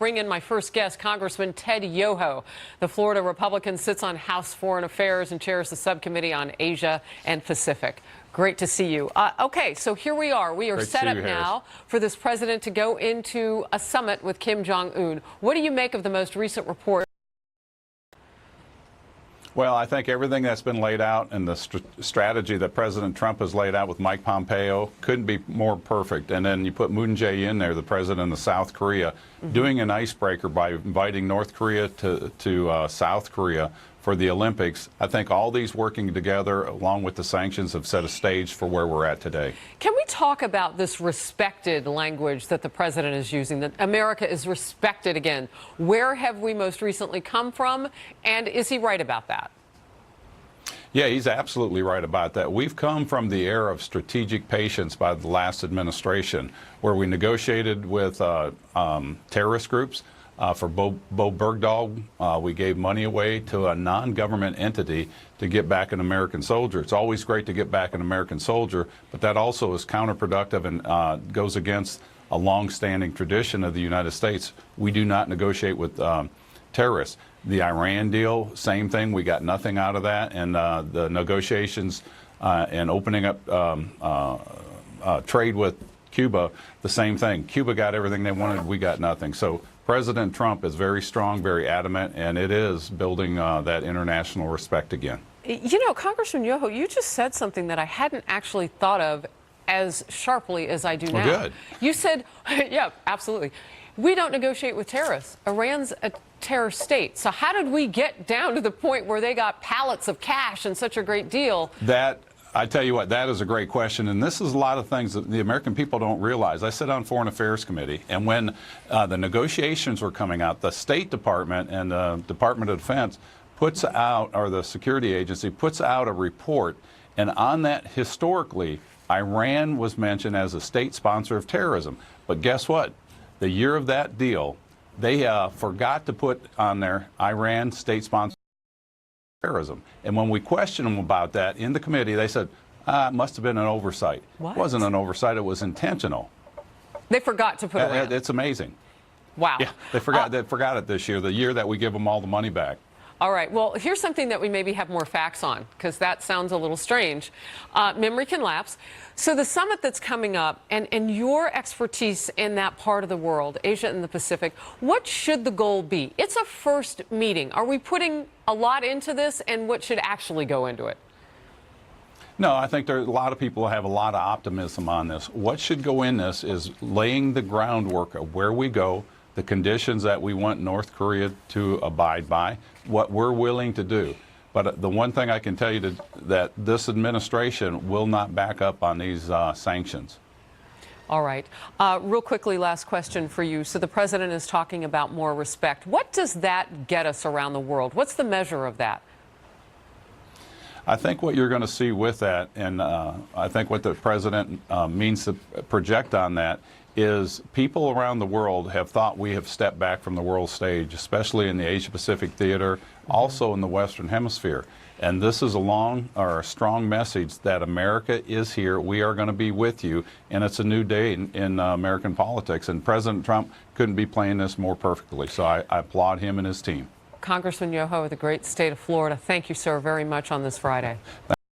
bring in my first guest, Congressman Ted Yoho. The Florida Republican sits on House Foreign Affairs and chairs the subcommittee on Asia and Pacific. Great to see you. Okay, so here we are. We are set up now for this president to go into a summit with Kim Jong-un. What do you make of the most recent report? Well, I think everything that's been laid out and the strategy that President Trump has laid out with Mike Pompeo couldn't be more perfect. And then you put Moon Jae-in there, the president of South Korea, doing an icebreaker by inviting North Korea to South Korea for the Olympics. I think all these working together, along with the sanctions, have set a stage for where we're at today. Can we talk about this respected language that the president is using, that America is respected again? Where have we most recently come from, and is he right about that? Yeah, he's absolutely right about that. We've come from the era of strategic patience by the last administration, where we negotiated with terrorist groups. For Bo Bergdahl, we gave money away to a non-government entity to get back an American soldier. It's always great to get back an American soldier, but that also is counterproductive and goes against a long-standing tradition of the United States. We do not negotiate with terrorists. The Iran deal, same thing. We got nothing out of that. And the negotiations and opening up trade with Cuba, the same thing. Cuba got everything they wanted. We got nothing. So President Trump is very strong, very adamant, and it is building that international respect again. You know, Congressman Yoho, you just said something that I hadn't actually thought of as sharply as I do now. Well, good. You said, yeah, absolutely. We don't negotiate with terrorists. Iran's a terror state. So how did we get down to the point where they got pallets of cash and such a great deal? I tell you what, that is a great question, and this is a lot of things that the American people don't realize. I sit on Foreign Affairs Committee, and when the negotiations were coming out, the State Department and the Department of Defense puts out, or the security agency puts out a report, and on that, historically, Iran was mentioned as a state sponsor of terrorism. But guess what? The year of that deal, they forgot to put on there Iran state sponsor terrorism. And when we questioned them about that in the committee, they said, it must have been an oversight. What? It wasn't an oversight, it was intentional. They forgot to put it in. It's amazing. Wow. Yeah, they forgot it this year, the year that we give them all the money back. All right. Well, here's something that we maybe have more facts on, because that sounds a little strange. Memory can lapse. So the summit that's coming up, and your expertise in that part of the world, Asia and the Pacific, what should the goal be? It's a first meeting. Are we putting a lot into this, and what should actually go into it? No, I think there are a lot of people have a lot of optimism on this. What should go in this is laying the groundwork of where we go, the conditions that we want North Korea to abide by, what we're willing to do. But the one thing I can tell you that this administration will not back up on these sanctions. All right. Real quickly, last question for you. So the president is talking about more respect. What does that get us around the world? What's the measure of that? I think what you're going to see with that, and I think what the president means to project on that, is people around the world have thought we have stepped back from the world stage, especially in the Asia-Pacific theater, also in the Western Hemisphere. And this is a strong message that America is here. We are going to be with you, and it's a new day in American politics. And President Trump couldn't be playing this more perfectly. So I applaud him and his team. Congressman Yoho of the great state of Florida, thank you, sir, very much on this Friday.